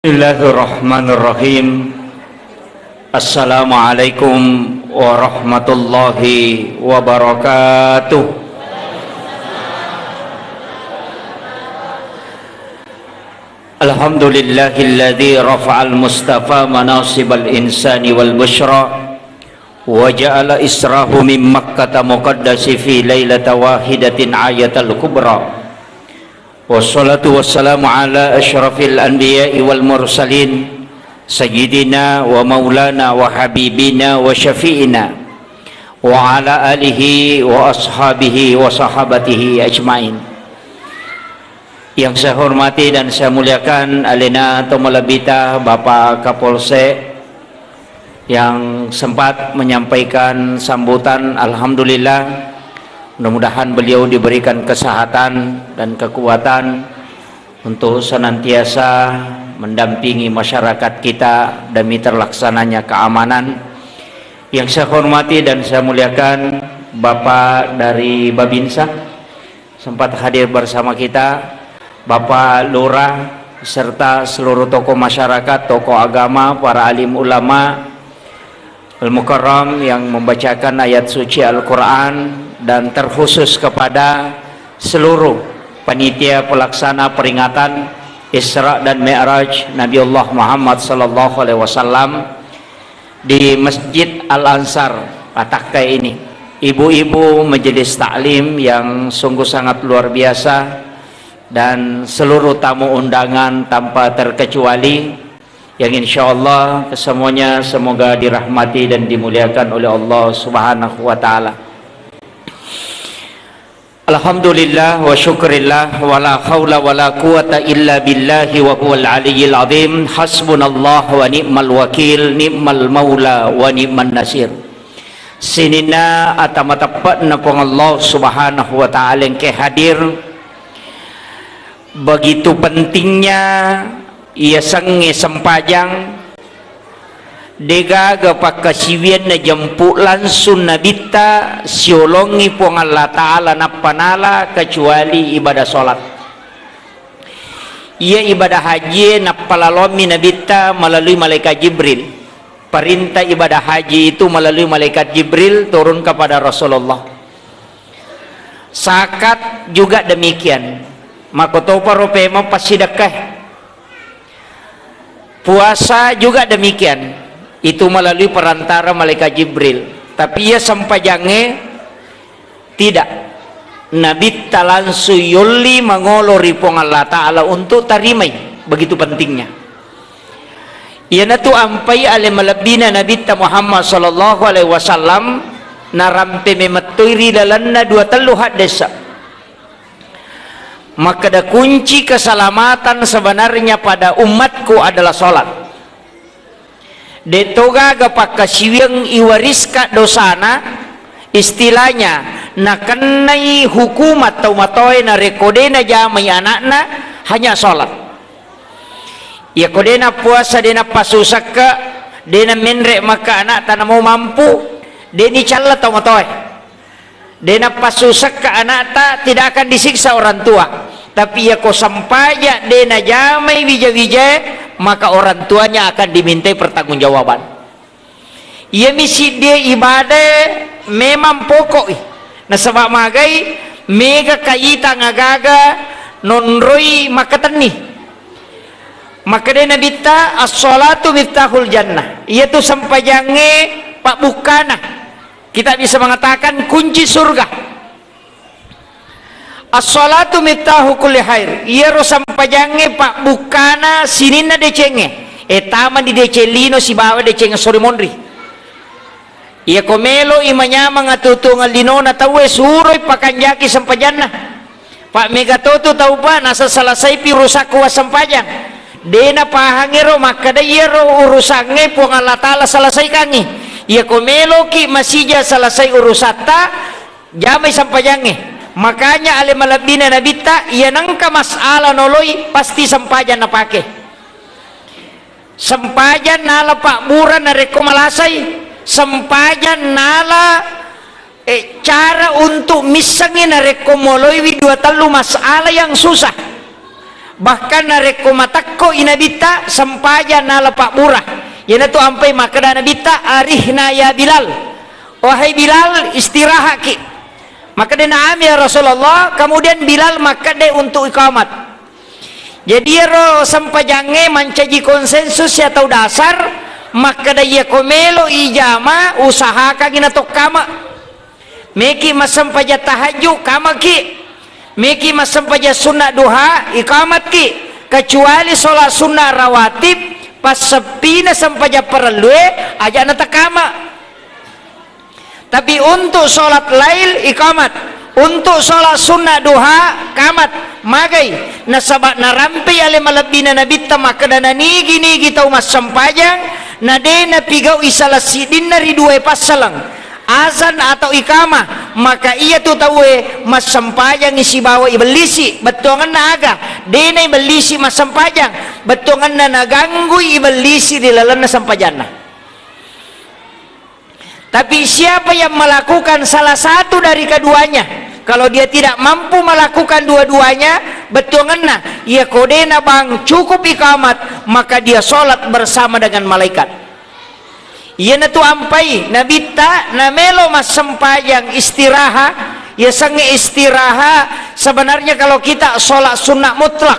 Bismillahirrahmanirrahim. Assalamualaikum warahmatullahi wabarakatuh. Alhamdulillahilladzi rafa'al mustafa manasibal insani wal bushra wa ja'ala israhu min makkata muqaddasi fi lailata wahidatin ayatal kubra. Wassalatu wassalamu ala asyrafil anbiya'i wal mursalin sayyidina wa maulana wa habibina wa syafi'ina wa ala alihi wa ashabihi wa sahabatihi ajmain. Yang saya hormati dan saya muliakan Alina Tomalabita Bapak Kapolsek yang sempat menyampaikan sambutan. Alhamdulillah, mudah-mudahan beliau diberikan kesehatan dan kekuatan untuk senantiasa mendampingi masyarakat kita demi terlaksananya keamanan. Yang saya hormati dan saya muliakan Bapak dari Babinsa sempat hadir bersama kita, Bapak Lurah serta seluruh tokoh masyarakat, tokoh agama, para alim ulama Al-Mukarram yang membacakan ayat suci Al-Quran, dan terkhusus kepada seluruh panitia pelaksana peringatan Isra dan Mi'raj Nabiullah Muhammad sallallahu alaihi wasallam di Masjid Al-Ansar Patakai ini, ibu-ibu majelis taklim yang sungguh sangat luar biasa, dan seluruh tamu undangan tanpa terkecuali yang insyaallah kesemuanya semoga dirahmati dan dimuliakan oleh Allah Subhanahu wa taala. Alhamdulillah wa syukrillah wa la hawla wa la quwata illa billahi wa huwal aliyyil azim. Hasbunallah wa ni'mal wakil, ni'mal maula wa ni'man nasir. Sinina atamatapat na pong Allah Subhanahu wa ta'ala yang hadir. Begitu pentingnya ia sange sempajang dega pakasiwian na jemput langsung nabita siolongi pong Allah Ta'ala napanala kecuali ibadah solat. Ia ibadah haji napalalomi nabita melalui malaikat Jibril. Perintah ibadah haji itu melalui malaikat Jibril turun kepada Rasulullah. Zakat juga demikian. Makotopa ropema pasidakah. Puasa juga demikian, itu melalui perantara malaikat Jibril. Tapi ia sampajangnya tidak. Nabi talansu yulli mangolori pong Allah Ta'ala untuk tarimai. Begitu pentingnya. Ia natu ampai ale malabina Nabi Muhammad sallallahu alaihi wasallam narampe memetuiri dalanna dua telu hadesa. Maka da kunci keselamatan sebenarnya pada umatku adalah solat. Detoga gapakasiwang iwariska dosana, istilahnya nakenai hukum atau matoy na rekodena jamai anakna hanya solat. Ya kodena puasa dena pasusaka dena menrek maka anak tanah mau mampu deni calla atau matoy. Dena pasusak ke anak tak tidak akan disiksa orang tua, tapi ya ko sampaya dena jamai wija-wija maka orang tuanya akan dimintai pertanggungjawaban. Ia misi dia ibadah memang pokok. Nah sebab magai mega kaita ngagaga nonroi maka tani. Maka dena bita as-salatu miftahul jannah. Ia tu sampajange pak bukana. Kita bisa mengatakan kunci surga. As-salatu miftahu kulli khair. Ia ro sampajange pak bukana sinina decenge. Etama di decelino si bawa decenge sore mondri. Ia komelo imanya mangatutu ngalino na tawe suroi pakanjaki sampajanna. Pak megatoto tau pa nasa salasay pirusak kuas sampajang. Dena pahangero maka da ia ro urusange po Allah Ta'ala salasay kangi. Ia komelo ki masija selesai urusata jamai sampajange. Makanya ale malabina nabita ia nangka masalah noloi pasti sampajan na pake. Sampajan nala pak buran na rekomalasay. Sampajan nala cara untuk misangin na rekomoloi dua telu masalah yang susah. bahkan nareko matakko inabita sampaja na lepak murah yana tu ampai makada nabita arihna ya Bilal, wahai Bilal istirahat ki. Maka dia naam ya Rasulullah, kemudian Bilal maka dia untuk iqamat. Jadi ro sampajange mancaji konsensus ya tahu dasar maka dia komelo ijama usahakan gina tok kama meki masampaja tahajud kama ki, meki masampaja sunnah duha iqamat ki, kecuali sholat sunnah rawatib pas sepina sampaja perlu aja na takama. Tapi untuk sholat lail iqamat, untuk sholat sunnah duha kamat magai nasabak narampi ale malabina nabita maka dana nigi tau mas sampajang na dena pigau isalasidin nari dua pasalang azan atau ikamah, maka ia tu tahu mas sampajang isi bawa ibelisi betongan naga dena ibelisi mas sampajang betongan na naganggu ibelisi di lalana sampajana. Tapi siapa yang melakukan salah satu dari keduanya, kalau dia tidak mampu melakukan dua-duanya, betonganna ia kodena bang cukup ikamat, maka dia sholat bersama dengan malaikat. Ia natu ampai nabita namelo mas sempayang istirahat, ia sange istirahat. Sebenarnya kalau kita sholat sunnah mutlak,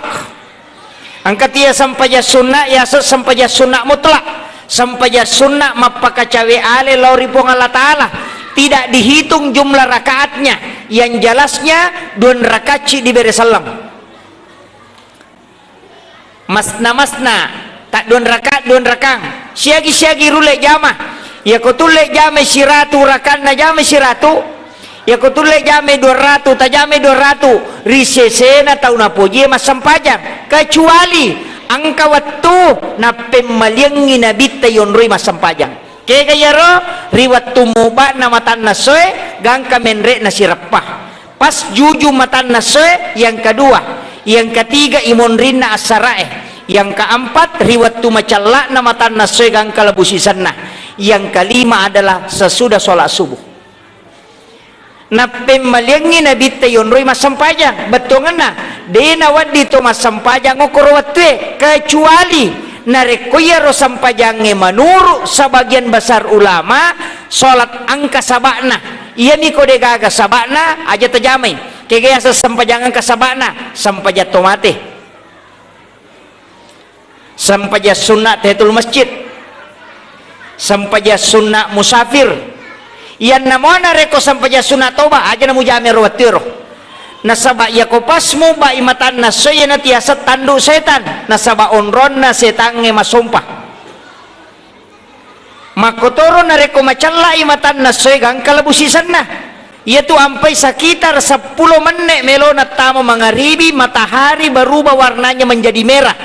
angkat ia sampaja sunnah, ya sampaja sunnah mutlak. Sampaja sunnah mapaka cawe ale lauri pong Allah Ta'ala tidak dihitung jumlah rakaatnya, yang jelasnya 2 rakaat diberi salam masna tak 2 rakaat 2 rakang siagi rule jama ya kutule jame siratu rakan na jame siratu ya kutule jame 200 tajame 200 risesena tau na poje mas sampajang kecuali angka waktu na pemaliangi nabita yonroi masampajang kaya kaya ro riwat tumuba na matan nasoe gangka menre na sirapah pas juju matan nasoe yang kedua, yang ketiga imonrin na asarae, yang keempat riwat tumacalla na matan nasoe gangka labusisan na, yang kelima adalah sesudah sholat subuh. Na pemaliangi nabita yonroi masampajang betongan na dena wadi to masampajang ukurwatwe kecuali narekoya ro sampajange manuru sebagian besar ulama sholat angka sabakna iya ni kode gaga sabakna aja terjamai kegaya sampajangan ke sabakna sampaja tomate sampaja sunnah tahiyatul masjid sampaja sunnah musafir yan namona reko sampaja sunnah toba aja namu jame ro watiro nasaba yakopasmu ba imatan nasoy na tiasat tandu setan nasaba onron na setange masumpah makotoro na reko macalla imatan nasoy gang kalabusisan na yaitu ampai sekitar 10 menit melona tamo mangaribi matahari berubah warnanya menjadi merah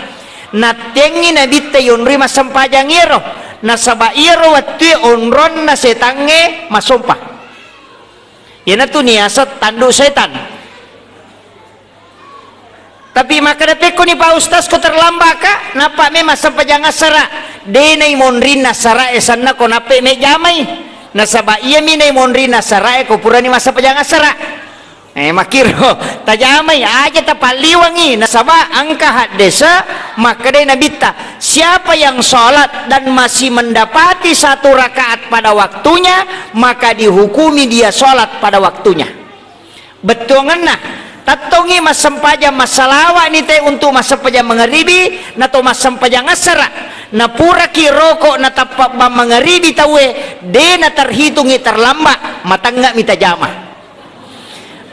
na tengi na bitte yonri masampajang iro nasaba iro wattu onron na setange masumpah yana tu niasat tandu setan. Tapi maka dateko ni Pak Ustaz ko terlambat ka napa me masampajang asara denay monrin nasara esanna ko nape me jamay nasaba iya minay monrin nasara ko pura ni masampajang asara makiro tajamay aja tapaliwangi nasaba angka hadesa maka day nabita siapa yang sholat dan masih mendapati 1 rakaat pada waktunya maka dihukumi dia sholat pada waktunya betongan nah tatongi masampajang masalawa ni te untuk masampajang mangaribi na to masampajang asara na pura ki rokok na tapak ba mangaribi tawe de na terhitungi terlambat matangga mita jama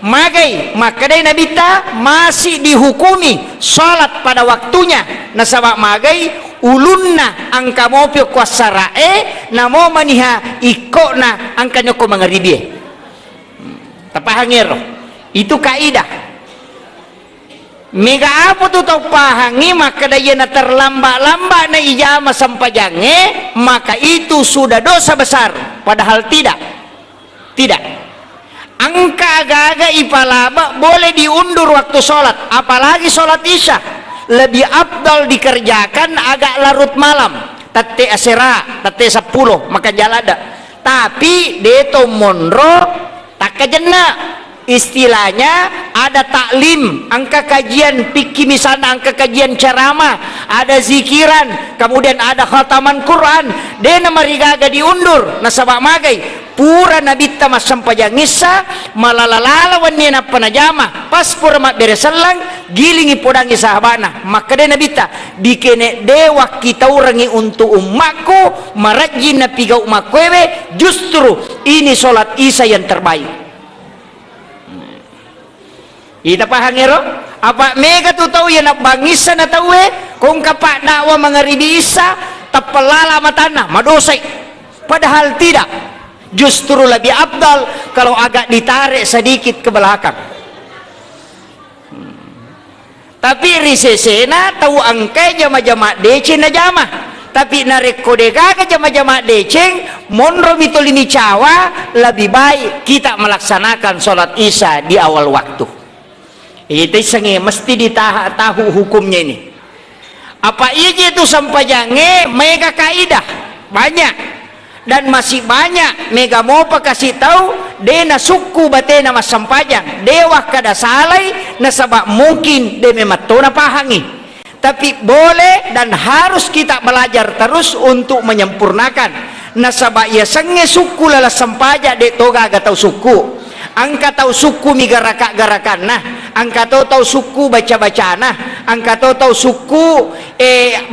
magai maka day nabita masih dihukumi salat pada waktunya nasaba magai ulunna angka mopio kuasarae na mo maniha iko na angka nyoko mangaribi tapahangero itu kaidah mega apa tu tau pahangi maka daya na terlambat-lambat na ijama sampajange maka itu sudah dosa besar padahal tidak angka agak-agak ipalaba boleh diundur waktu sholat apalagi sholat isya lebih afdal dikerjakan agak larut malam tate asera tate 10 maka jalada tapi deto monro tak kejena istilahnya ada taklim, angka kajian fikih misalnya, angka kajian ceramah, ada zikiran, kemudian ada khataman Quran, dena marigaga diundur nasabak magai pura nabita masampajang isa malalalalawan niya na panajama pas pura mak beresalang gilingi podangi sahabana maka dena nabita bikene dewa kita urangi untuk umatku marajin na piga umakwewe, justru ini sholat isya yang terbaik. Ita pahangero apa mega tu tahu ya nak bangisa na tahu kung kapak dakwa mengaribi isa tapalala matana madosay, padahal tidak, justru lebih abdal kalau agak ditarik sedikit ke belakang. Tapi risesena tahu angkai jama-jama deceng na jama, tapi narekodega ke jama-jama deceng monro mitolini cawa, lebih baik kita melaksanakan sholat isya di awal waktu. Itu sange mesti tahu hukumnya ini. Apa aja itu sampajange mega kaidah banyak, dan masih banyak mega mau kasih tahu dena suku batena mas sampajang dewa kada salai nasabak mungkin de mematona pahangi, tapi boleh dan harus kita belajar terus untuk menyempurnakan nasabak ya sange suku lala sampaja de toga aga tahu suku angka tahu suku mi garak-garakan nah, angka tahu suku baca-bacaan nah, angka tahu suku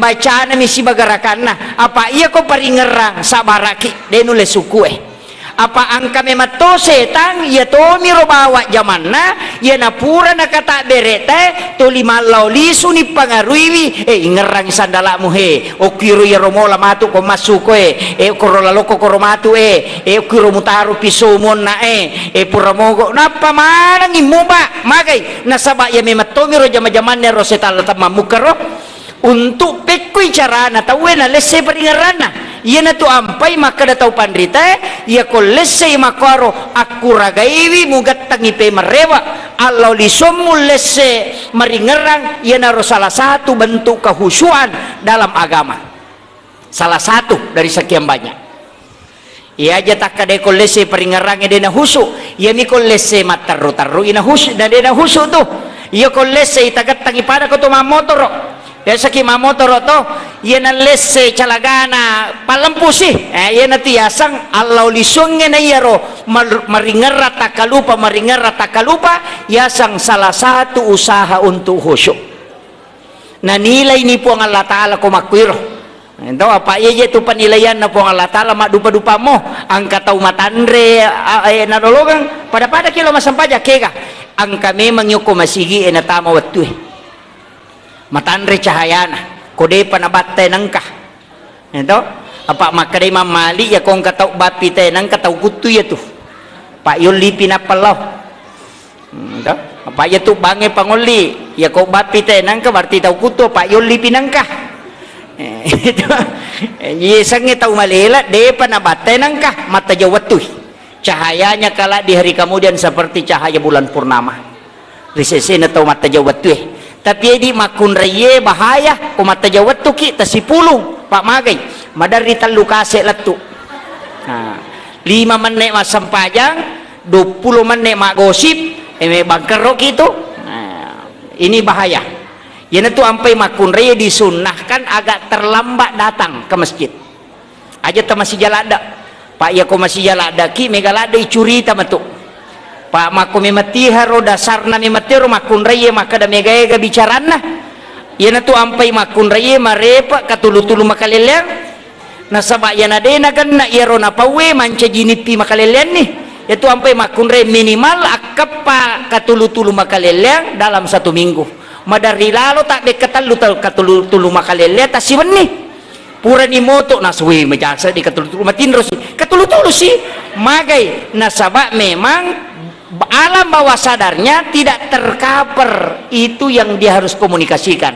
bacaan misi bagarakan nah, apa iya kau paringerang sabaraki denule suku apa angka memato setang ya to miro bawa zaman nah ya napura na kata berete to lima lauli suni pangaruiwi ngerang sandalamu okiru ya romola matu ko masuko korola loko koromatu okiru mutaru pisumon na puramogo napa manang imuba magay nasaba ya memato miro zaman-zaman ro setal tamamukaro untuk pekui cara na tawe na lesse paringarana iya na to ampay maka na tau pandrita iya ko lesse makaro aku ragaiwi mugat tangipe marewa Allah lisomu lesse maringerang iya na ro salah satu bentuk kehusuan dalam agama, salah satu dari sekian banyak. Iya aja tak kade ko lesse paringerang ide na husu iya mi ko lesse mataru-taru ina husu dan ide na husu tuh iya ko lesse itagat tangipada ko to mamotoro ya saki mamotoro to yan ang lesse calagana palampu sih yan na tiyasang Allah lisungnya na yaro maringar takalupa yasang salah satu usaha untuk khusyuk na nilai ni po ang Allah Ta'ala kumakwiro ito apa iya itu penilaian na po ang Allah Ta'ala madupa-dupa mo ang kataw matandre nadologang pada kilo masampaja kega ang kami mangyuko masigi na tama watu matandre cahayana kode panabatte nangka ito apa makade mamali ya kong katau bapi te nang katau kutu ya tu pak yuli pinapalaw ito apa ya tu bange pangoli ya kong bapi te nang ka berarti tau kutu pak yuli pinangka ito yesangnya tau malila de panabatte nangka mata jawatu cahayanya kala di hari kemudian seperti cahaya bulan purnama risesena tau mata jawatu tapi di makun reye bahaya kumata jawat tu ki tasipulung pak magai madari talu kase latu nah, 5 menit mas sampajang 20 menit mak gosip bangkerok itu nah, ini bahaya ya tu ampai makun reye disunnahkan agak terlambat datang ke masjid aja ta masih jalada pak ya ko masih jalada ki megalada icuri tamatu pak mako mematiha ro dasarna mematiro makun raya maka da megaya bicarana yana tu ampai makun raya marepa katulu-tulu makaleleng nasaba yana dena kan na iro na pawe manca jinipi makaleleng nih itu ampai makun raya minimal akapa katulu-tulu makaleleng dalam 1 minggu madari lalo tak de katulu-tulu makaleleng tasiwan nih pura ni moto naswi majasa di katulu-tulu matinro si katulu-tulu si magai nasaba memang alam bawah sadarnya tidak tercover itu yang dia harus komunikasikan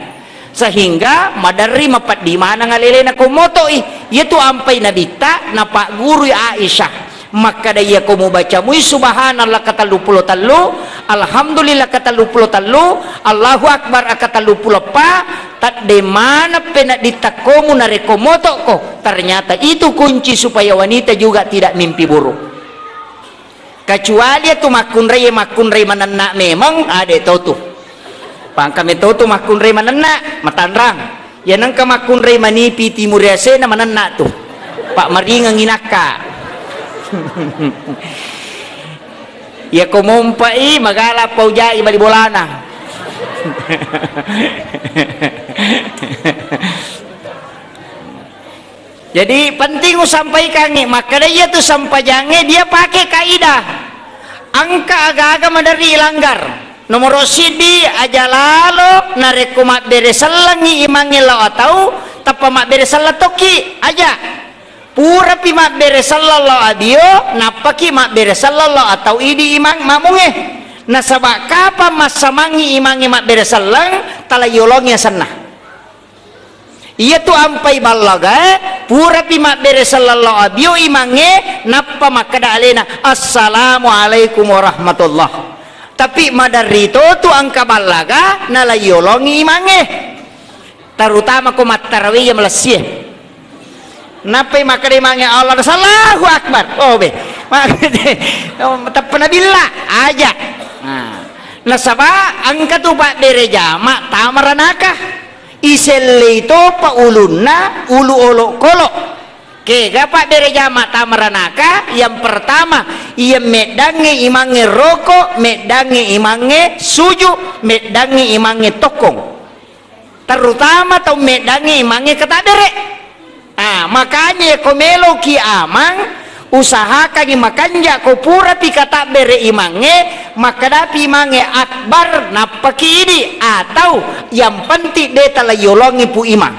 sehingga madari mapat di mana ngalele na komoto yaitu ampai nabita na pak guru Aisyah maka daya komu baca mui subhanallah kata 23 alhamdulillah kata 23 Allahu akbar kata 24 tak de mana pena ditakomu na rekomoto ko ternyata itu kunci supaya wanita juga tidak mimpi buruk kecuali itu makun rei menenak memang ada itu tuh pangkam itu tuh makun rei menenak matanrang ya nang makun rei manipi timur ase na menenak tuh Pak Mari nginaka ya kumumpai magala paujai bali bolana jadi penting sampaikan maka dia tuh sampajangnya dia pakai kaidah angka agak-agak dari langgar nomor sidi aja lalu nareku mak beresalangi imangi lo atau tapa mak beresal toki aja pura pi mak beresal lo adio napaki mak beresal lo atau idi imang mamunge nasabak kapa masamangi imangi mak beresal lang talayolongnya sana iya tuh ampai balaga pura pi mak beresallallahu abio imange nappa makada alena assalamualaikum warahmatullah tapi madari itu tuh angka balaga nalayolongi imange terutama ko matarawih yang melesih napai makada imange Allah sallahu akbar oh be tapna billah aja nasaba angka tuh pak bere jama tamaranaka iselle itu pa ulunna ulu olok kolok ke gapak dari jama tamaranaka yang pertama ia medangi imange rokok medangi imange suju medangi imange tokong terutama tau medangi imange ketabere makanya komelo ki amang usahakan makanja ko pura pi kata bere imange maka dapi imange akbar napaki ini atau yang penting deta la yolongi pu imang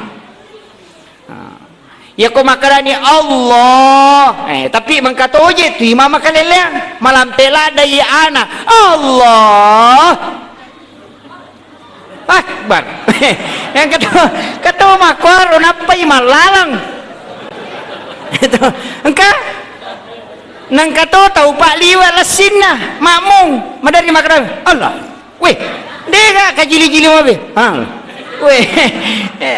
ya ko makarani Allah tapi mangkata oje tu imam makaleleang malam tela dai ana Allah akbar yang kata makwaro napai malalang itu engka nang kato tau pak liwa lasinna makmung madari makaran Allah weh dega kajili-jili mabe weh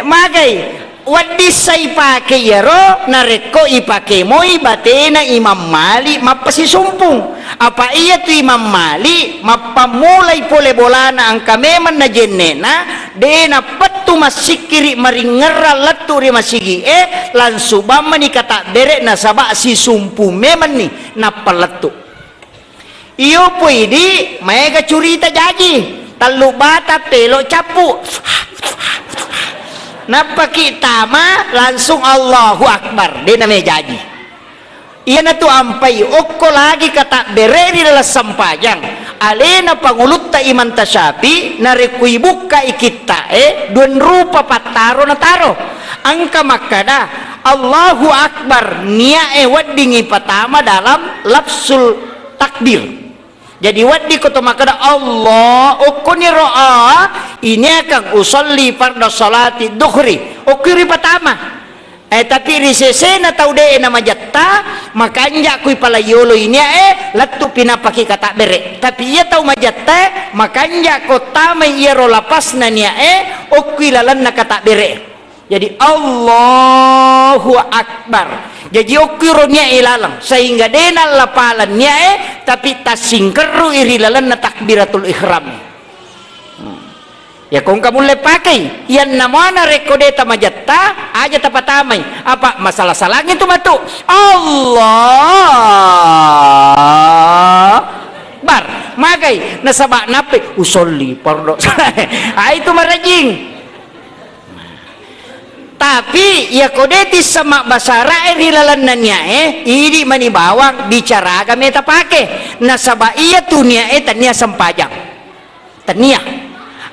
magai waddi sai pakai yaro nareko ipake moi batena Imam Malik mapasi sumpung apa iya tu Imam Malik mapamulai pole bolana angka meman na jennena dena patu masikiri maringera latu ri masigi langsung mani kata bere na sabak si sumpu meman ni napaletu iyo puidi mega curita jadi talu bata telo capu napa kita mah langsung Allahu Akbar dia namanya jadi iya na tu ampai okko lagi kata bereri dalam sampajang alena pangulut ta iman tasyabi narikui buka ikita duen rupa pataro na taro angka makada Allahu Akbar nia wadingi pertama dalam lapsul takbir jadi waddi koto makada Allah ukuni ro'a ini akan usolli farda salati duhri ukiri pertama tapi risesena tau de nama jatta makanya kui pala yolo ini latu pinapaki kata bere tapi ia tau majatta makanya kota mai ro lapas nania ukui lalan na kata bere jadi Allahu Akbar jadi ukironya ilalang sehingga dena lapalannya tapi tasingkeru irilalan na takbiratul ihram ya kung kamu lepakai yan namana rekodeta majatta aja tapatamay apa masalah salangin itu matu Allah bar magay nasaba nape usolli pardo itu marajing tapi ya kodeti sama basara rilalanannya ini mani bawang bicara agama eta pake nasaba iya tunia tania sempajang tania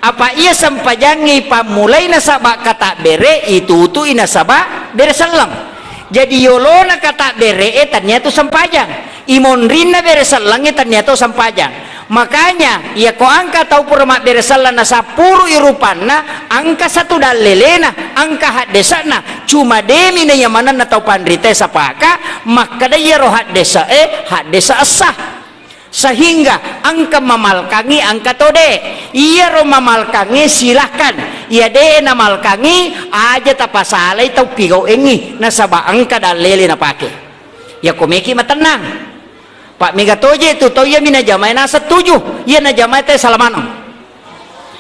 apa iya sempajangi pamulai nasaba kata bere itu tu inasaba bere salam jadi yolona kata bere tania tu sempajang imonrina bere salang tania tu sempajang makanya ya ko angka tau purma beresalana sapuru irupanna angka satu dalelena angka hadesana cuma demi na yamana na tau pandrite sapaka maka daya roh hadesa hadesa asah sehingga angka mamalkangi angka tode iya ro mamalkangi silahkan iya de na malkangi aja tapasalay tau pigaw engi nasaba angka dalele na pake ya komeki matenang Pak Megatoje itu tau ya mina jamai na setuju ya na jamai teh salamanong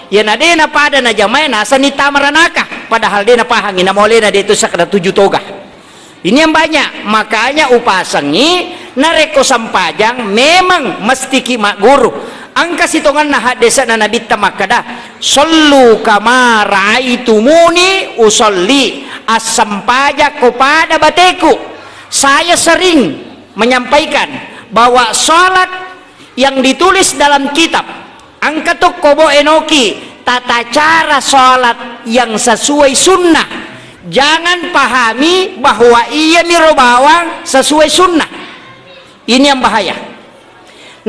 ya na de na pada na jamai na sanita maranaka padahal de na pahangi na mole na de itu sakada 7 toga. Ini yang banyak, makanya upasangi nareko sampajang memang mesti kimak guru angka sitongan na hadesa na nabita makada sallu kama raaitumuni usolli as-sampajak kepada bateku. Saya sering menyampaikan bahwa sholat yang ditulis dalam kitab angkatuk kobo enoki tata cara sholat yang sesuai sunnah. Jangan pahami bahwa ia miro bawang sesuai sunnah. Ini yang bahaya.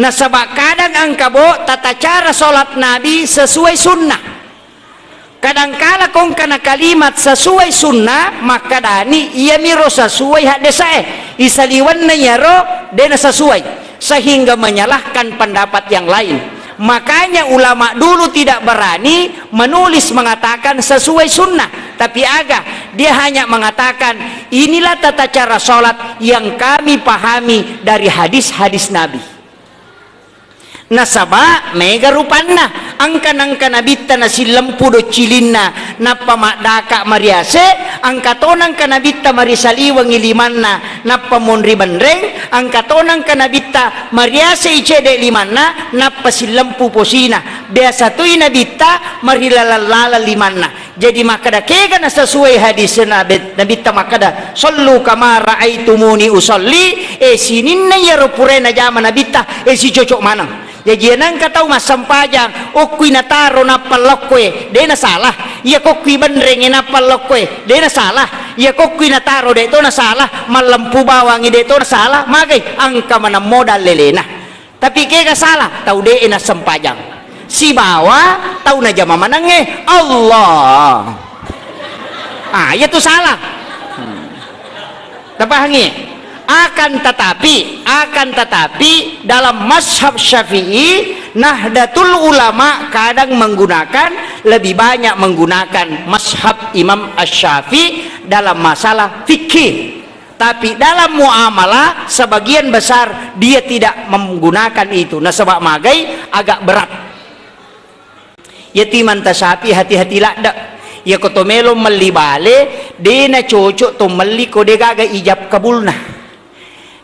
Nah sebab kadang angkabo tata cara sholat Nabi sesuai sunnah. Kadangkala kong kana kalimat sesuai sunnah maka dani ia miro sesuai hadesae isaliwan na yaro dena sesuai sehingga menyalahkan pendapat yang lain. Makanya ulama dulu tidak berani menulis mengatakan sesuai sunnah, tapi agak dia hanya mengatakan inilah tata cara sholat yang kami pahami dari hadis-hadis Nabi. Nasaba mega rupanna angka nabita na silampu do cilinna na pamadaka mariase angkatonang kanabita marisaliwang ilimanna na pamonri bandreng angkatonang kanabita mariase icede limanna na pasilampu posina biasa tu nabita marilalala limanna. Jadi makada kega na sesuai hadis nabita makada sallu kama raaitumuni usolli sininna yaro purena jama nabita si cocok manang. Jadi nang katau mas sampajang okui nataro na palokwe de na salah ya kokui bandreng na palokwe de na salah ya kokui nataro de to na salah malampu bawang de to na salah magay angka mana modal lelena tapi kega salah tau de na sampajang si bawa tau na jama manange Allah ya tu salah tapahangi. Akan tetapi dalam mazhab Syafi'i Nahdlatul Ulama kadang menggunakan lebih banyak menggunakan mazhab Imam Asy-Syafi'i dalam masalah fikih, tapi dalam muamalah sebagian besar dia tidak menggunakan itu. Nah sebab magai agak berat yatiman tasapi hati-hatilah dak ya kotomelo melibale dena cocok to meli kode gaga ijab kabulna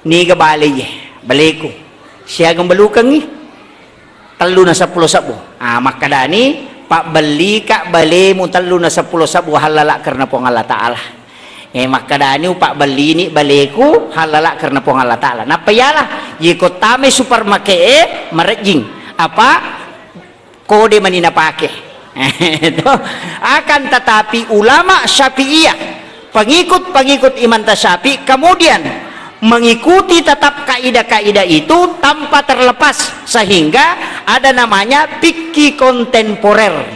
ni ga bale ye baleku siagang belukang ni telu na 10 sabu makadani pak beli kak bale mu telu na 10 sabu halala karena po Allah taala makadani pak beli ni baleku halala karena po Allah taala napayalah ye ko tame supermarket marejing apa kode manina pake itu akan tetapi ulama Syafi'iyah pengikut Imam Syafi'i kemudian mengikuti tetap kaidah-kaidah itu tanpa terlepas sehingga ada namanya fikih kontemporer.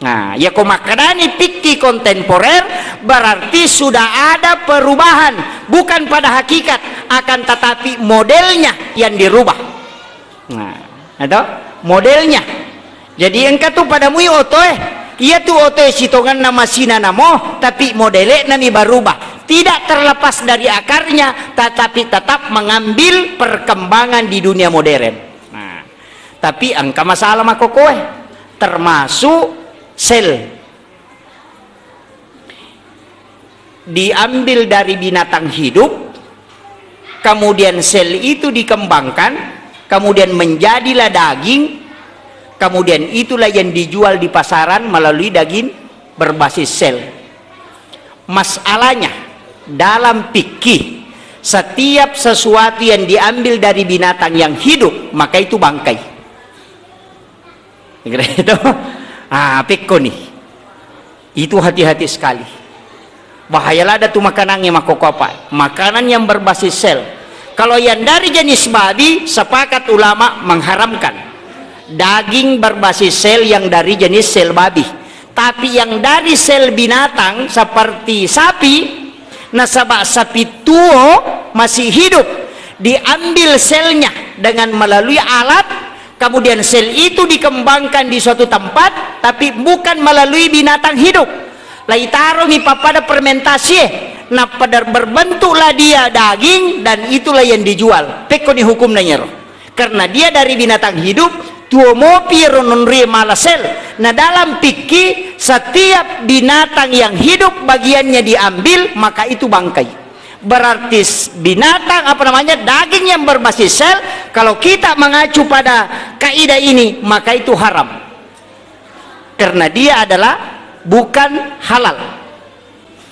Nah, ya komakadani fikih kontemporer berarti sudah ada perubahan bukan pada hakikat akan tetapi modelnya yang dirubah. Nah, ada modelnya. Jadi engkau tu pada mui otoe, ia tu otoe sitongan nama sina namo tapi modelnya nami berubah. Tidak terlepas dari akarnya tetapi tetap mengambil perkembangan di dunia modern. Nah, tapi angka masalah makokoe termasuk sel diambil dari binatang hidup, kemudian sel itu dikembangkan, kemudian menjadilah daging, kemudian itulah yang dijual di pasaran melalui daging berbasis sel. Masalahnya dalam fikih setiap sesuatu yang diambil dari binatang yang hidup maka itu bangkai. Itu fikih nih. Itu hati-hati sekali. Bahayalah ada tuh makanannya makokopa. Makanan yang berbasis sel. Kalau yang dari jenis babi sepakat ulama mengharamkan. Daging berbasis sel yang dari jenis sel babi. Tapi yang dari sel binatang seperti sapi, nasabah sapi tua masih hidup, diambil selnya dengan melalui alat, kemudian sel itu dikembangkan di suatu tempat, tapi bukan melalui binatang hidup. Lai taruh mi papada fermentasi nah pada berbentuklah dia daging dan itulah yang dijual. Pekoni hukum nanya roh. Karena dia dari binatang hidup, tuo mopi rononri malasel. Nah dalam fikih setiap binatang yang hidup bagiannya diambil maka itu bangkai. Berarti binatang daging yang berbasis sel, kalau kita mengacu pada kaidah ini maka itu haram karena dia adalah bukan halal.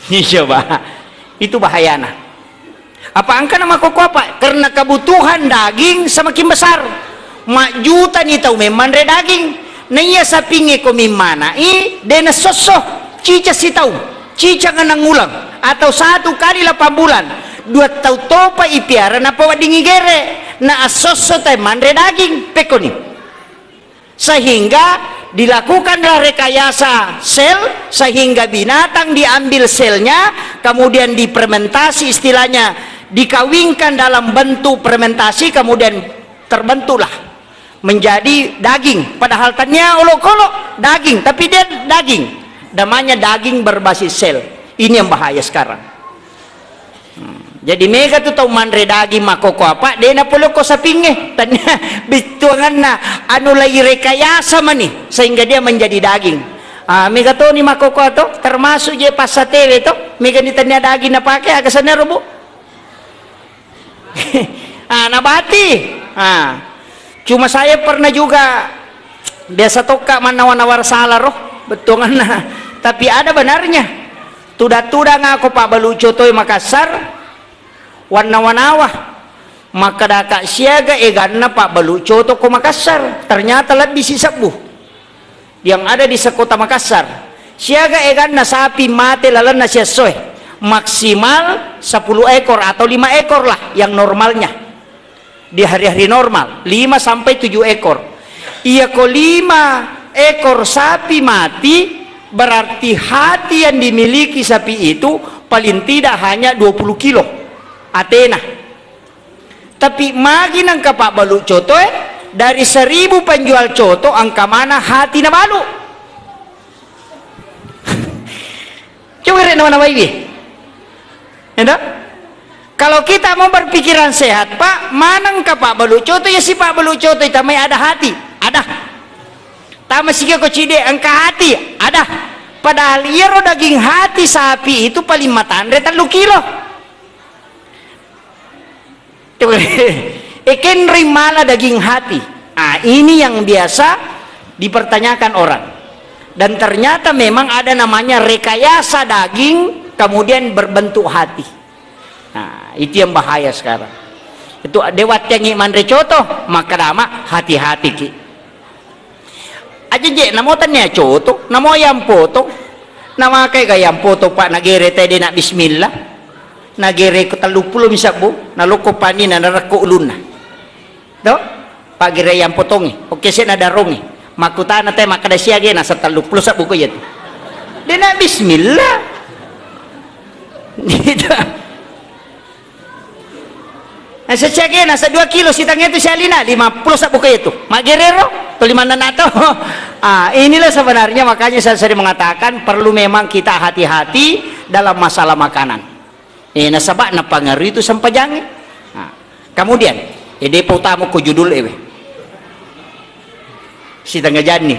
Ini coba itu bahayana. Apa angka nama koko apa? Karena kebutuhan daging semakin besar. Mak juta nih tahu memang daging. Naya sapinge ko mimana dena sosok cica si tahu cica nganang ulang atau 1 kali 8 bulan 2 tahun topa ipiara na pawadingi gere na asoso tay mandre daging pekoni, sehingga dilakukanlah rekayasa sel sehingga binatang diambil selnya kemudian difermentasi, istilahnya dikawinkan dalam bentuk fermentasi, kemudian terbentuklah menjadi daging, padahal tanya olok-olok daging tapi dia daging, namanya daging berbasis sel. Ini yang bahaya sekarang. Jadi mega tuh tahu mandre daging makoko apa dia na polo ko sa pinge tanya bituangan na anu lagi rekayasa mani sehingga dia menjadi daging. Mega to ni makoko to termasuk je pas sa TV to mega ni tanya daging na pakai agak sana rubu. Nabati. Cuma saya pernah juga biasa toka manawan-nawar salah roh betongan na, tapi ada benarnya. Tuda-tuda ngako Pak Baluco toy Makassar wana-wanawa maka daka siaga eganna Pak Baluco to ko Makassar ternyata lebih si sabu yang ada di sekota Makassar siaga eganna sapi mate lalan na siya soy maksimal 10 ekor atau 5 ekor lah yang normalnya di hari-hari normal 5 sampai 7 ekor. Iya ko 5 ekor sapi mati berarti hati yang dimiliki sapi itu paling tidak hanya 20 kilo Athena. Tapi magi nang Pak Balu coto dari 1000 penjual coto angka mana hati na balu. Coba rek nama ini. Entah? Kalau kita mau berpikiran sehat, Pak, manang ka Pak Balu coto ya si Pak Balu coto itu ada hati, ada. Tama sige ko cide angka hati, ada. Padahal iro daging hati sapi itu paling matandre 3 kilo. Eken rimala daging hati. Ini yang biasa dipertanyakan orang. Dan ternyata memang ada namanya rekayasa daging kemudian berbentuk hati. Itu yang bahaya sekarang. Itu dewat yang mandre coto maka nama hati-hati ki. Aja je namo tanya coto, namo yang foto. Nama kay gayam foto Pak nagere tadi nak bismillah. Nagere ko 30 misabu, naloko pani na narako ulun na. Do? Pak gere yang potongi. Oke saya nadarongi. Makutana teh makada siage nasa 30 sabu ko yet. Dia nak bismillah. Gitu. Nasa siage nasa 2 kilo sitang itu sialina 50 sabu ko itu. Magerero to 5 nato. Inilah sebenarnya makanya saya sering mengatakan perlu memang kita hati-hati dalam masalah makanan. Nasabak na pangaruh itu sampai jangan. Kemudian, depo tamu ko judul si tengah jani.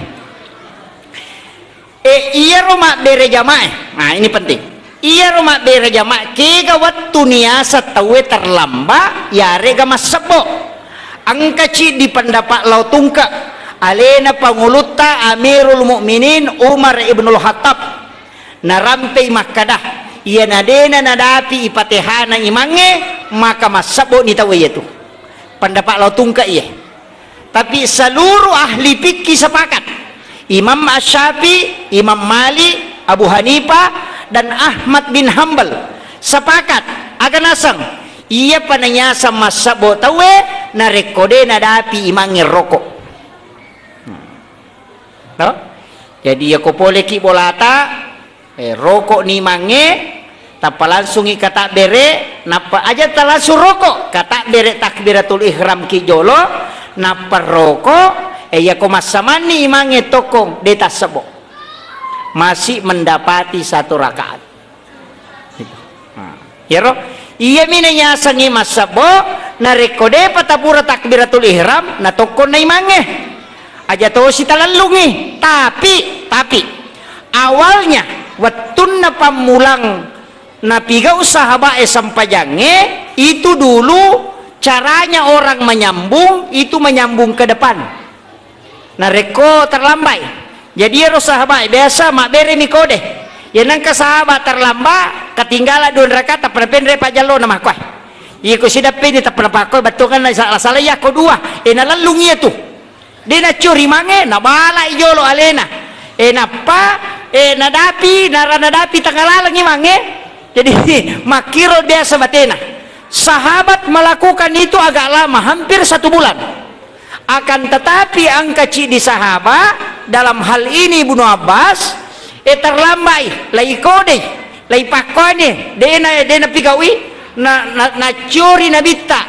Iya rumah bere jamaah. Ini penting. Iya rumah bere jamaah. Kega waktu niasa tawe terlamba, yare gama sebo. Angka ci di pendapat lau tungka. Alena panguluta Amirul Mukminin Umar ibnul Khattab. Narampe makadah. Ia nadena nadapi ipatehana imange maka masabo ni tawe itu. Pendapat lau tungka iya. Tapi seluruh ahli fikih sepakat. Imam Asy-Syafi'i, Imam Malik, Abu Hanifah dan Ahmad bin Hambal sepakat akan asang ia pananyasa masabo tawe na rekode nadapi imange rokok. No? Jadi ya kopole ki bolata rokok ni mange tapa langsung kata bere napa aja langsung rokok kata bere takbiratul ihram ki jolo napa rokok ya komasamani imange tokong deta sebo masih mendapati 1 rakaat. Ya roh, iya minanya sangi masabo na rekode patapura takbiratul ihram na tokon na imange aja to si talalungi, tapi awalnya watun na pamulang na pigau sahabat sampajange itu dulu caranya orang menyambung itu menyambung ke depan na reko terlambai. Jadi ya sahabat biasa mak bere mikode ya nang ka sahabat terlambat ketinggalan 2 rakaat tak pernah pendre pajalo nama kuai iku sidap ini tak pernah pakai batungan salah ya ko 2 nalalungi tu dia na curi mange na bala ijolo alena napa nadapi naranadapi tangalalang mange. Jadi makiro biasa batena sahabat melakukan itu agak lama hampir 1 bulan. Akan tetapi angka di sahabat dalam hal ini Ibnu Abbas terlambai lai kode lai pakone dena pigawi na curi nabita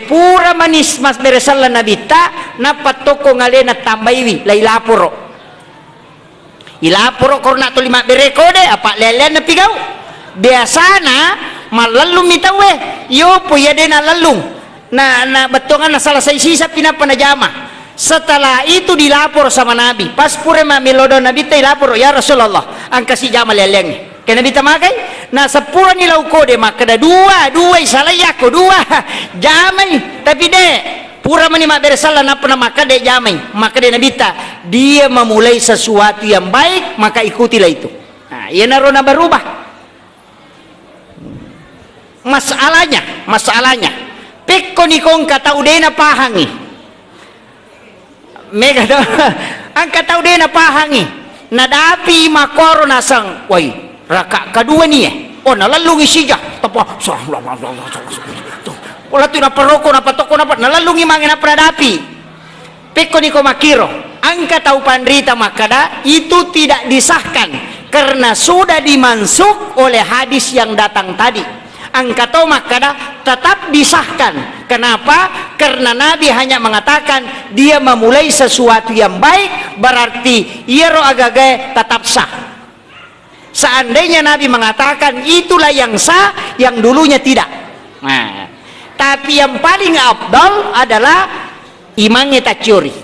pura manis mas beresalla nabita na patoko ngalena tambaiwi lai laporo ilaporo korna to 5 bere kode apa lelen na pigau biasana malalum mitawe yo po ya dena lalung na betongan na salah sisa pinapa na jama. Setelah itu dilapor sama Nabi pas pure mamilodo Nabi teh lapor ya Rasulullah angka si jamal leleng kena Nabi tamakai na sepura ni lau kode maka ada dua salayako 2 jamai tapi de pura mani mak beresalah na pernah maka de jamai maka de Nabi dia memulai sesuatu yang baik maka ikutilah itu. Nah ia narona berubah masalahnya pekko nikong kata udena pahangi mega angkat tahu dia na pahangi nadapi makoro nasang woi raka kedua nih nalalungi sija tapa ola tu na peroko na patoko na nalalungi mangena pradapi peko niko makiro angkat tahu pandrita makada itu tidak disahkan karena sudah dimansuk oleh hadis yang datang tadi. Angkat tahu makada tetap disahkan. Kenapa? Karena Nabi hanya mengatakan dia memulai sesuatu yang baik berarti iero agage tetap sah. Seandainya Nabi mengatakan itulah yang sah yang dulunya tidak. Nah, tapi yang paling abdal adalah imange tacuri.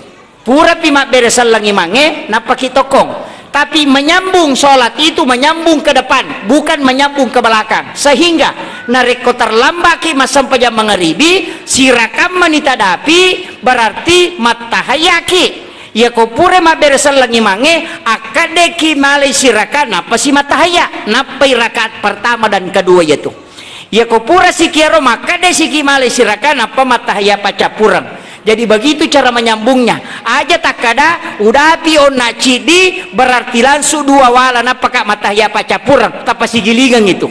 Pura pimak beresalang imange napaki tokong. Tapi menyambung sholat itu menyambung ke depan bukan menyambung ke belakang sehingga nareko terlambaki sampai jam mangaribi sirakam manitadapi berarti matahayaki ya ko pure maberesal lagi mange akadeki malai sirakan apa si matahaya napai rakaat pertama dan kedua yaitu ya ko pura sikiaro makade siki malai sirakan apa matahaya pacapurang. Jadi begitu cara menyambungnya aja tak kada udah pion nacidi berarti langsung 2 wala napaka matahya pacapurang tapa sigilingan itu.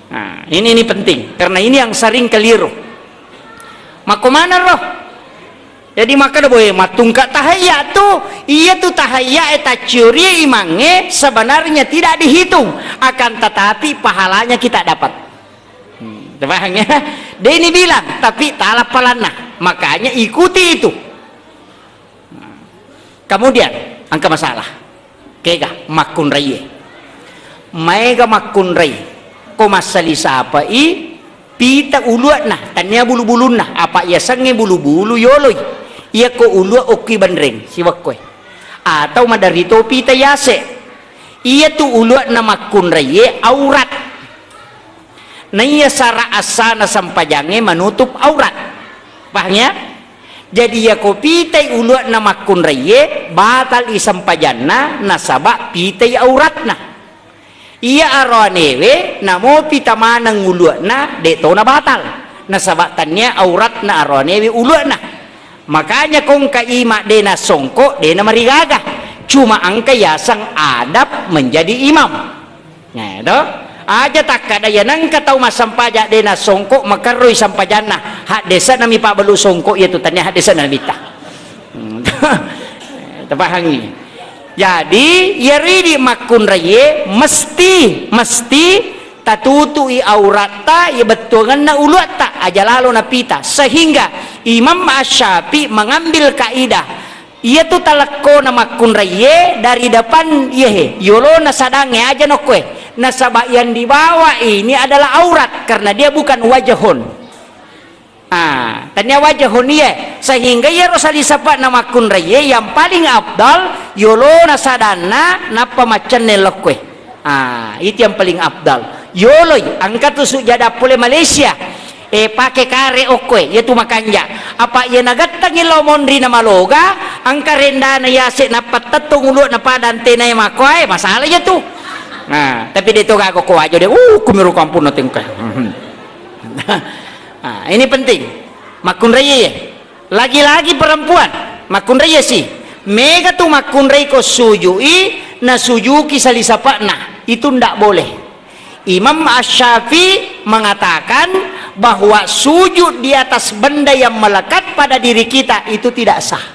Nah, ini penting karena ini yang sering keliru. Makomana roh. Jadi maka boleh matungka tahayya tuh iya tuh tahayya eta curi imange sebenarnya tidak dihitung akan tetapi pahalanya kita dapat. Paham ya? Dia ini bilang tapi talap palana makanya ikuti itu. Kemudian angka masalah kega makun raye mega makun ray ko masali sapa pita uluat nah tanya bulu-bulun nah apa ia sange bulu-bulu yoloy ia ko ulua oki bandreng siwak koy atau madarito pita yase ia tu uluat na makun raye aurat na iya sara asana sampajange menutup aurat. Pahnya? Jadi ya ko pitay uluat na makun raye batal isampajanna nasaba pitay auratna. Iya aranewe namo pitamanang uluat na deto na batal. Nasaba tanya aurat na aranewe uluat na. Makanya kung kaima dena songko dena marigaga. Cuma ang kayasang adab menjadi imam. Nah, itu aja tak kada yanang katau masampaja dena songko makaroi sampajana hak desa nami pak belu songko itu tanya hak desa nami ta terpahangi. Jadi yari makun raye mesti tatutui aurata ya betulan na uluata aja lalu na pita sehingga Imam Asy-Syafi'i mengambil kaidah ia tu talako na makun raye dari depan yehe yolo na sadange aja nokwe nasabah yang dibawa ini adalah aurat karena dia bukan wajahun. Tanya wajahun ya, sehingga ya rosali sapa nama kun raya yang paling abdal yolo nasadana napa macan nelokwe. Itu yang paling abdal. Yoloy angkat tusuk jada pole Malaysia. Pakai kare okwe yaitu makanja apa ya nagatang ilaw mondri na maloga ang karenda na yasi na patatung ulo na padante na yung makoy masalah ya tuh. Tapi dito ako kuha aja dia kumiru kampun natin ka. Ini penting makun raya lagi-lagi perempuan makun raya sih mega tuh makun raya ko sujui na sujuki salisapa nah itu ndak boleh. Imam Asy-Syafi'i mengatakan bahwa sujud di atas benda yang melekat pada diri kita itu tidak sah.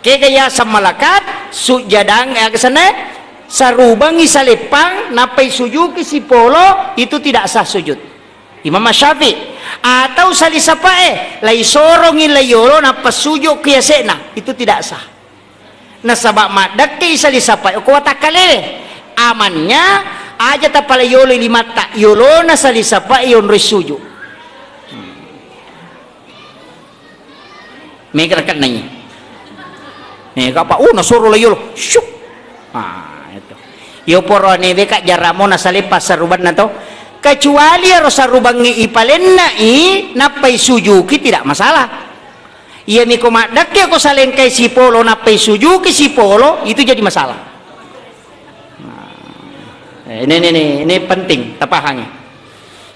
Kegaya melekat sujadang kesana sarubangi salepang napai sujuki si polo itu tidak sah sujud. Imam Asy-Syafi'i atau salisapae lai sorongin lai yolo napa sujud kiasena itu tidak sah. Nah sabab madak ke salisapae ko watakale amannya aja tapala yolo limata yolo na salisapa yon resuju mega kan nanya mega apa nasoro la yolo syuk itu yo poro nebe ka jaramo na salipa saruban na to kecuali ro sarubangi ipalenna napai sujuki tidak masalah iya mi komadak ya ko salengkai si polo napai sujuki si polo itu jadi masalah. Ini penting tapahangnya.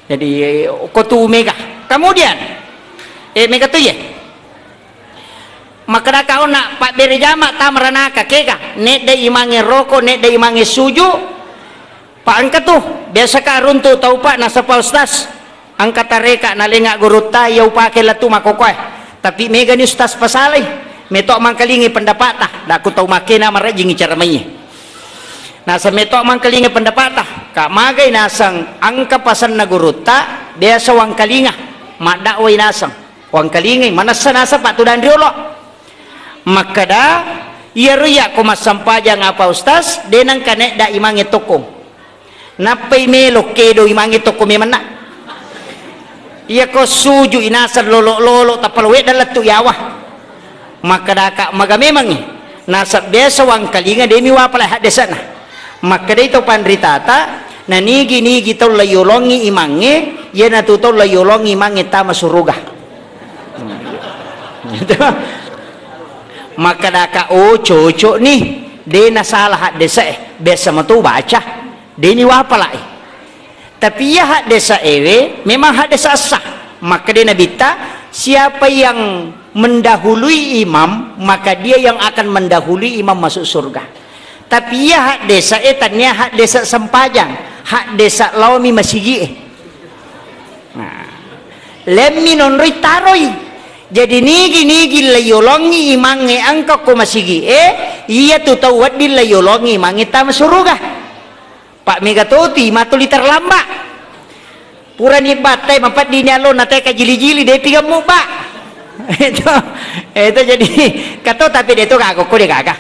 Jadi kotu mega. Kemudian mega tu ya. Maka kau nak pak beri jamak tamranaka kega. Nek de imange roko, nek de imange suju. Pak angkat tuh biasa ka runtu tau pak nasapa ustaz. Angkat tareka nalenga guru tayau pakai latu makokoy. Tapi mega ni ustaz pasalai. Metok mangkalingi pendapat tah. Dak ku tau makena mara jingi cara mainnya. Nasa metok mangkalinga pendapat tah kak magai nasang angka pasan na guruta biasa wang kalinga madakway nasang wang kalingay manasa nasa patudan riolo makada iya ruya kumasampajang apa ustaz denang kane da imangi tokong napay melok kedo imangi tokong memana iya ko suju inasar lolo tapalwe dalatu yawa makada kak maga memangi nasa biasa wang kalinga demi wapala hadesana maka dito pandritata na nigi tau layolongi imange ya natutaw layolongi imange tama suruga maka daka cocok nih de nasalah hak desa biasa matu baca de ni wapala tapi ya hak desa memang hak desa sah maka de nabita siapa yang mendahului imam maka dia yang akan mendahului imam masuk surga. Tapi ya hak desa etannya hak desa sempajang hak desa lawami masigi lemmi non ritaroi jadi nigi layolongi imange angka ko masigi iya tu tau wadi layolongi imange ta masuruga pak megatoti matuli terlamba pura ni batai mapat di nyalo nate ka jili-jili de tiga muba itu jadi kato tapi de to kagak ko de kagak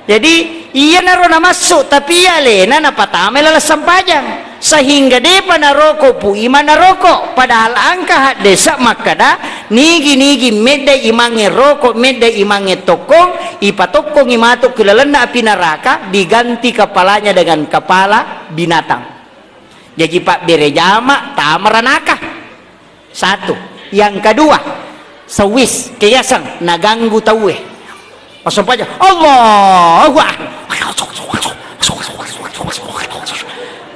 jadi iya narona masuk tapi iya lena napatame lalas sampajang sehingga de panaroko pu iman naroko padahal angka hak desa makada nigi meda imange roko meda imange tokong ipatokong imatuk kilalanda api neraka diganti kepalanya dengan kepala binatang jadi pak berejama tamaranaka satu yang kedua sewis kiasan naganggu tawe pasang aja Allahu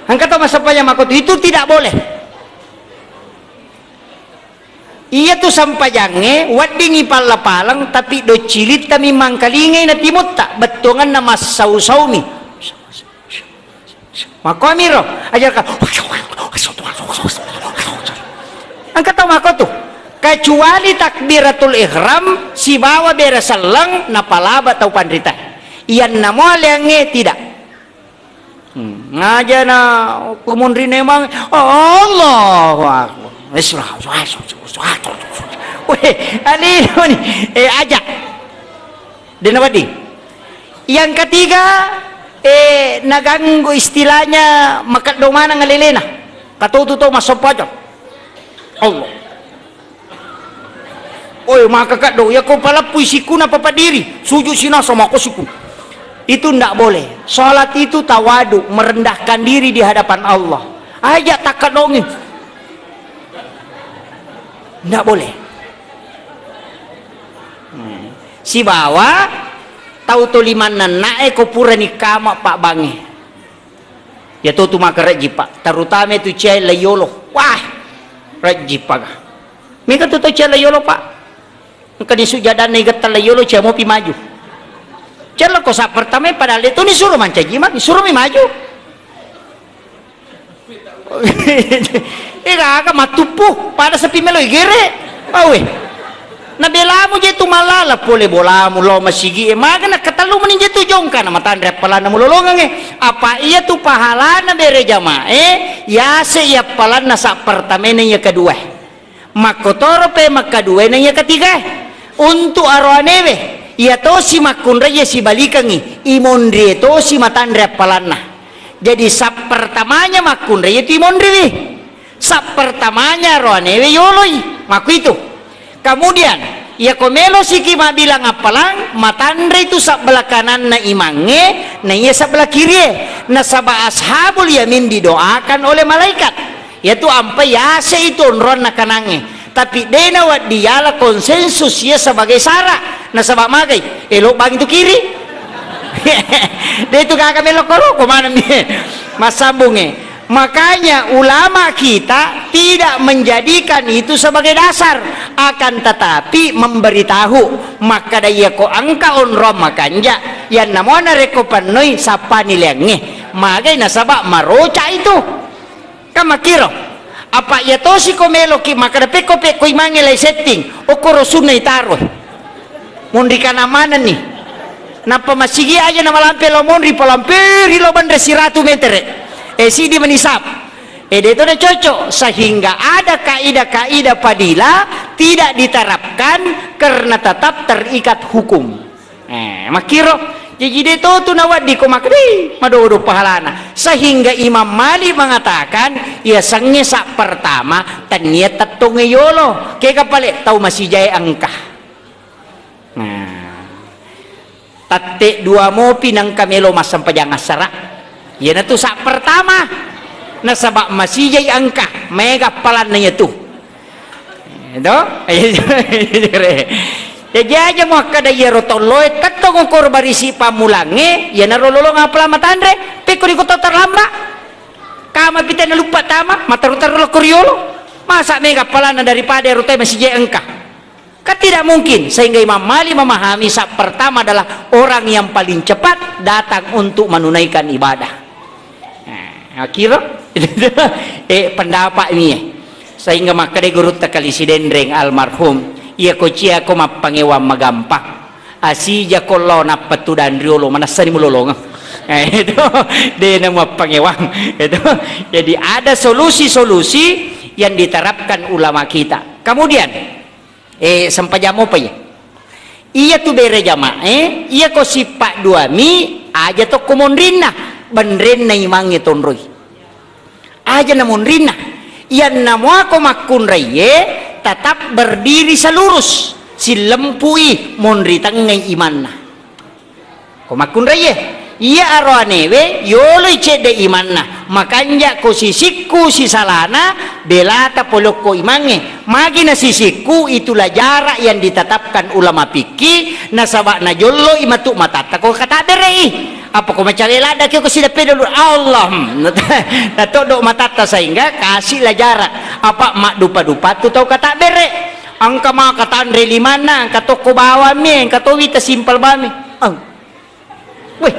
angkat masa payah makot itu tidak boleh iya tuh sampajange wadingi palapalang tapi do cilit kami mangkalingay na timot tak betongan na masausaw mi makomiro ajar ka angkat makot tuh kecuali takbiratul ihram si bawa berasalang napalaba tau pandrita iyan namo aliange tidak ngaja na kumunri nemang Allahu akbar weh alino ni ajak dinawadi yang ketiga naganggo istilahnya makat do mana ngalilena katututo masop aja Allah oi maka kado ya kau pala puisiku na papadiri sujud sina sama aku siku itu ndak boleh. Salat itu tawadu, merendahkan diri di hadapan Allah. Aja tak kadongi ndak boleh. Si bawa tahu tu limanan nae ko pura ni kama pak bangi ya tu maka reji pak terutama itu cai layolo wah reji pak mika tu cai layolo pak maka di sujadan ni getal layolo cai mau pi maju cai ko sa pertama padahal itu ni suruh manca jimat suruh mi maju ika matupu pada sepi melo igere awe na belamu je tu malala pole bolamu lo masigi maga na katalu meninje tu jongka na matandre palana mulolongang apa iya tu pahalana bere jamaah ya se ya palana sa pertamene nya kedua makotoro pe makadua nya ketiga untuk arwanewe ya to si makunre ya si balikangi imondre to si matandre palana jadi sa pertamanya makunre itu imondre sa pertamanya arwanewe yoloi maku itu. Kemudian ya komelo si kima bilang apalang matandre itu sebelah kanan na imange na iya sebelah kiri na sabah ashabul yamin didoakan oleh malaikat yaitu ampai ya se itu onron na kanange tapi dena wat diala konsensus ya sebagai sara na sabah magai elok bang itu kiri dia itu kakak melok kok mana masambunge. Makanya ulama kita tidak menjadikan itu sebagai dasar, akan tetapi memberitahu maka daya ko angka onrom makanja yang namanya reko panoi sapa nilenge magai nasaba maroca itu kama kiro apa ya tosi komelo ki maka dape ko pe ko imangele setting o korosunai taruh mundi kana mana nih napa masigi aja nama lampe lo mundi palampir hilo bandre 100 meter sidi menisap itu udah cocok sehingga ada kaidah-kaidah padila tidak diterapkan karena tetap terikat hukum makiro jadi itu tuh nawad di komakri madodo pahalana sehingga Imam Malik mengatakan ya sangnya sak pertama tanya tatunge yolo kaya kapalik tahu masih jaya angka tatte dua mo pinang kamelo masam pajang asara ya na tu sak pertama na sabak masih jay angka mega palan na itu jadi aja mo kada ya rotoloy katong korbarisi pamulange ya na rololo nga pala matandre peko di kota terlamba kama pita na lupa tama matarutaro koryolo masa mega palan na daripada rotoy masih jay angka kan tidak mungkin sehingga Imam Malik memahami sak pertama adalah orang yang paling cepat datang untuk menunaikan ibadah akhirnya pendapat ini sehingga maka de guru takali si dendreng almarhum ia kocia ko mapangewa magampang asija kollo na patudan riolo manasani mulolong itu de na mapangewang itu jadi ada solusi-solusi yang diterapkan ulama kita kemudian sempajamo pa ya iya tu bere jama iya ko sipak dua mi aja to kumondrina bandren na imangi tonroy aja namun rina yan namo ako makunraye tetap berdiri selurus si lempui monritang ngay iman na ko makunraye iya arwanewe yoloy cede iman na makanya ko sisiku si salana belata polok ko imange magi na sisiku itulah jarak yang ditetapkan ulama fikih na sabak na jollo imatu matata ko kata berei apa ko macari lada ko sida pedul Allah na todo matata sehingga kasihlah jarak apa mak dupa-dupa tu tau kata bere angka ma kata andre limana kato ko bawa mi kato wita simpel bami weh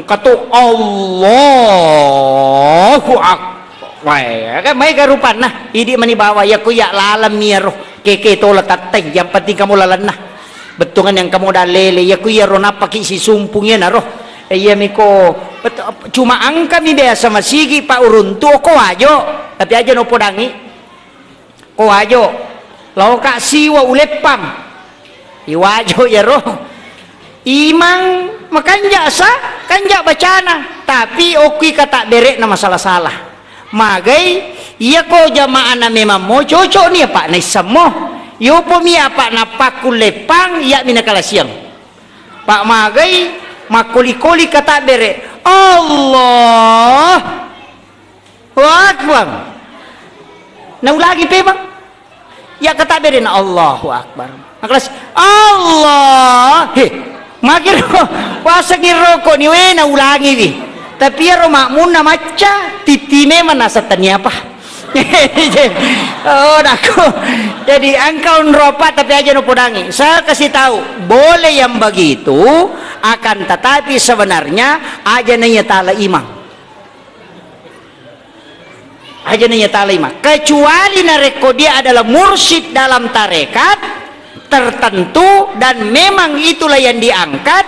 kato Allahu akbar wah kan mai garupan nah idi mani bawa ya ku ya lalam miro keke tola tatay yang penting kamu lalan nah betungan yang kamu dah lele ya ku ya rona paki si sumpungnya naroh iya miko cuma angka mi biasa masigi pak uruntu ko ajo tapi aja no podangi ko ajo lau kak siwa ulepam iwajo ya roh imang makanja sah kanja bacana tapi oki kata berek na masalah salah magai iya ko jamaah na memang mo cocok nih pak na isamo yo po mi apa na pakulepang iya minakala siang pak magai makuli-kuli kata berek Allah Akbar na ulagi pe bang ya kata berek na Allahu Akbar kelas Allah makir puasa rokok ni na ulangi wi tapi ya makmun na maca titime manasatnya apa oh aku jadi engkau neropat tapi aja nupudangi saya kasih tahu boleh yang begitu akan tetapi sebenarnya aja nanya tala imam aja nanya tala imam kecuali nareko dia adalah mursyid dalam tarekat tertentu dan memang itulah yang diangkat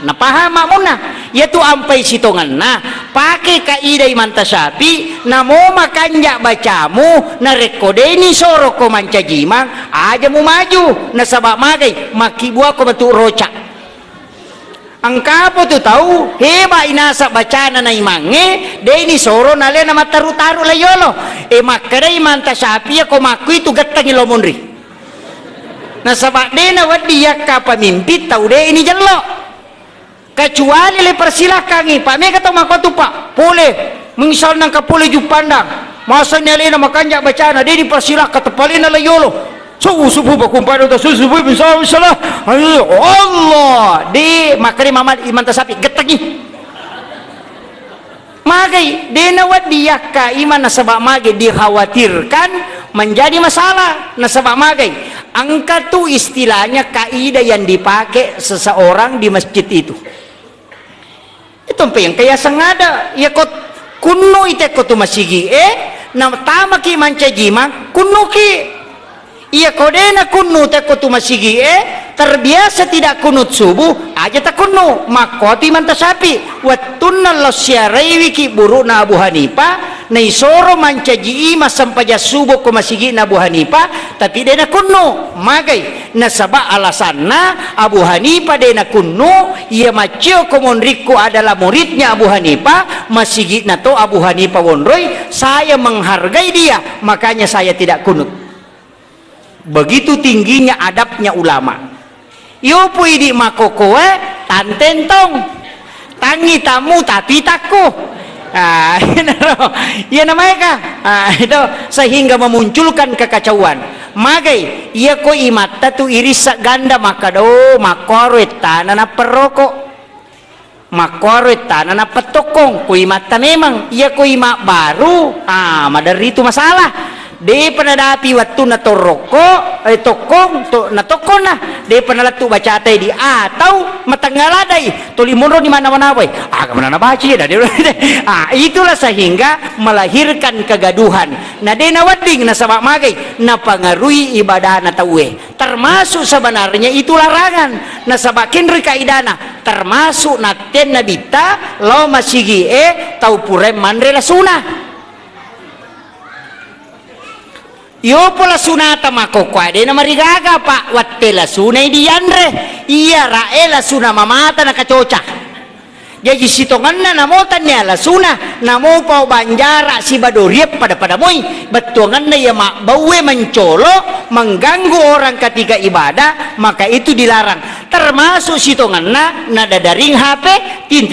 nah paham makmunah yaitu ampai sitongan nah pakai kaidah Imam Tasyafi namo makanja bacamu na rekodeni soro ko manca jimang aja mu maju na sabak magai makibua ko batu roca angka apa tu tahu heba inasa bacana na imange deni soro na le na mataru-taru layolo makare Imam Tasyafi ko makui tu gatangi lomonri nah sabak dena wadiyak ka pamimpin tahu deh ini jelok kecuali le persilahkan pak me kata mako tu pak boleh misal nang kapole ju pandang masa nyalena makanja bacana dia dipersilah katepalina layolo subuh bakumpada ta subuh misalnya Allah di makari Muhammad Imam Tasyafi getegi magai dena wadiyak ka iman nasabak magai dikhawatirkan menjadi masalah nasabak magai angka tu istilahnya kaidah yang dipakai seseorang di masjid itu yang kaya sengada ya kot kuno ite kotu masigi na tama ki manca jima kuno ki iya kodena kuno te kotu masigi terbiasa tidak kunut subuh aja tak kuno makoti Man Tasyafi wattunna losyaraiwi ki buruna Abu Hanifah naisoro manca jiima sampaja subuh ko masigi na Abu Hanifah tapi dena kuno magai nasaba alasanna Abu Hanifah dena kuno ia macio komonriku adalah muridnya Abu Hanifah masigi na to Abu Hanifah wonroi saya menghargai dia makanya saya tidak kunut begitu tingginya adabnya ulama yo pui di makokoe tantentong tangi tamu tapi takku ya namanya kah itu sehingga memunculkan kekacauan magai ia ko imata tu iris ganda maka do makorwet tanana perokok makorwet tanana petokong ku imata memang ia ko ima baru madari itu masalah de penadapi waktu na toroko tokong to na tokon na de penalatu baca tadi atau matanggaladai tuli munro di mana-mana boy kemana na baca ya itulah sehingga melahirkan kegaduhan na de na wading na sama magai na pangarui ibadah na tawe termasuk sebenarnya itu larangan na sabakin rikaidana termasuk na ten nabita lo masigi tau purem mandre la sunah yo pola sunata makokwa de na marigaga pak wattela sunai diandre iya raela suna mamata na kacoca jadi sitonganna namotannya la suna namo pau banjara si badoriep pada moy betuanganna ya mak bawe mencolo mengganggu orang ketika ibadah maka itu dilarang termasuk sitonganna nada daring HP tin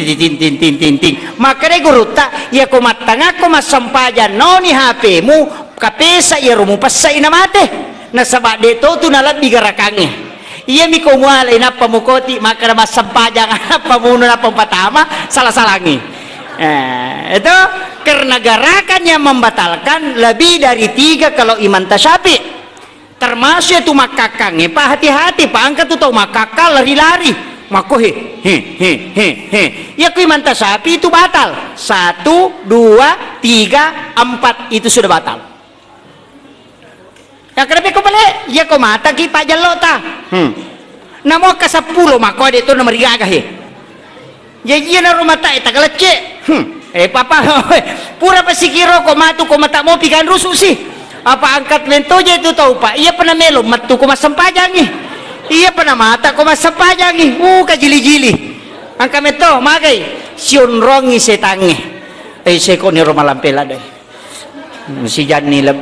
maka de guruta ya komatanga komasampajan noni HP-mu kapesa ya rumu pasai na mate na sabak deto tu nalat digarakannya iya mi komuala ina pamukoti maka na masampajang apa muno na pampatama salah-salangi itu karena garakannya membatalkan lebih dari 3 kalau Imam Tasyafi termasuk itu makakang pak hati-hati pak angkat tu tau makaka lari-lari mako ya ku Imam Tasyafi itu batal 1, 2, 3, 4 itu sudah batal. Ya kenapa kau balik? Ya kau mata kita jalo ta. Namo ka 10 mako ada itu nomor gagah ya. Ya na rumah ta eta galecek. Papa pura pasikiro ko mata mo pikan rusuh sih. Apa angkat lentoja itu tahu pak? Iya pernah melo matu ko masampajang nih. iya panamata ko masapajangi kajili-jili ang kami to magay sionrongi setange seko ni rumalampela day si jan nila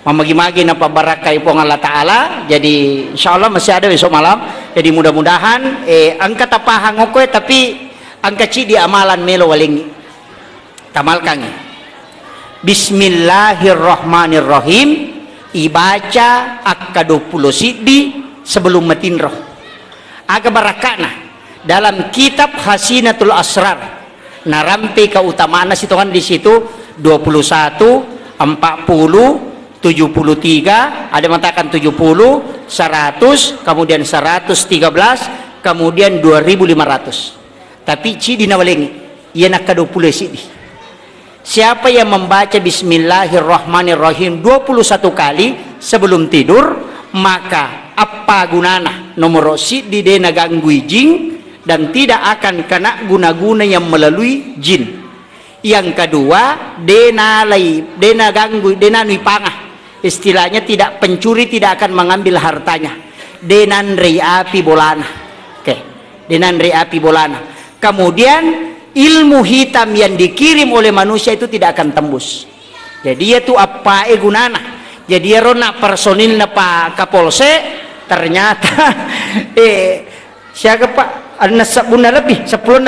mamagi-magi na pabarakay po ng Allah Ta'ala. Jadi insyaallah masih ada besok malam, jadi mudah-mudahan ang katapahan ko tapi ang kaci di amalan melo waling tamalkang Bismillahirrahmanirrahim ibaca akka-20 siddi sebelum matinroh aga barakana dalam kitab Hasinatul Asrar narampi keutamaan situ kan di situ 21 40 73 ada mengatakan 70 100 kemudian 113 kemudian 2500 tapi cidi nawalengi ia nak ka 20 sidi. Siapa yang membaca Bismillahirrahmanirrahim 21 kali sebelum tidur maka apa gunana nomor sidi dia naganggui jin dan tidak akan kena guna-guna yang melalui jin. Yang kedua dena ganggu dena nui pangah, istilahnya tidak pencuri tidak akan mengambil hartanya. Denan rei api bolana. Oke, denan rei api bolana. Kemudian ilmu hitam yang dikirim oleh manusia itu tidak akan tembus. Jadi itu apa gunana? Jadi rona personil na Pak Kapolsek ternyata siapa Pak ada sabun lebih 10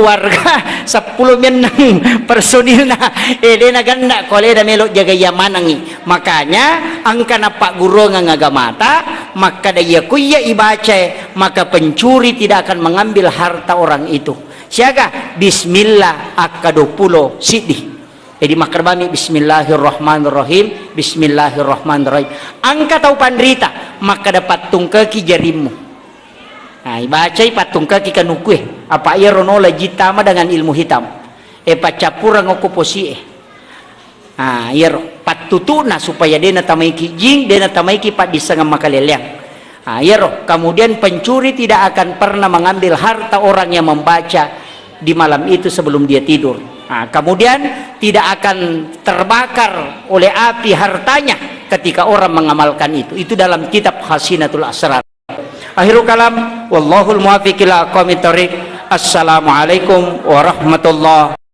warga 10 menang personil na dena ganda kole da melok jaga yamanangi makanya angka na Pak Guru ngagamata maka daya kuya ibaca maka pencuri tidak akan mengambil harta orang itu siaga bismillah akka-20 sidih. Jadi makarbami bismillahirrahmanirrahim bismillahirrahmanirrahim angka tau pandrita maka dapat tungkaki jarimu. Nah, baca patung kaki kanukue apa ia ronola jitama dengan ilmu hitam pacapura ngokuposi nah iya patutuna supaya dena tamaiki jing dena tamaiki pat disangam makaleleang nah iya kemudian pencuri tidak akan pernah mengambil harta orang yang membaca di malam itu sebelum dia tidur. Nah, kemudian tidak akan terbakar oleh api hartanya ketika orang mengamalkan itu dalam kitab Hasinatul Asrar. Akhirul kalam wallahul muwaffiq ila aqwamit thoriq. Assalamualaikum warahmatullahi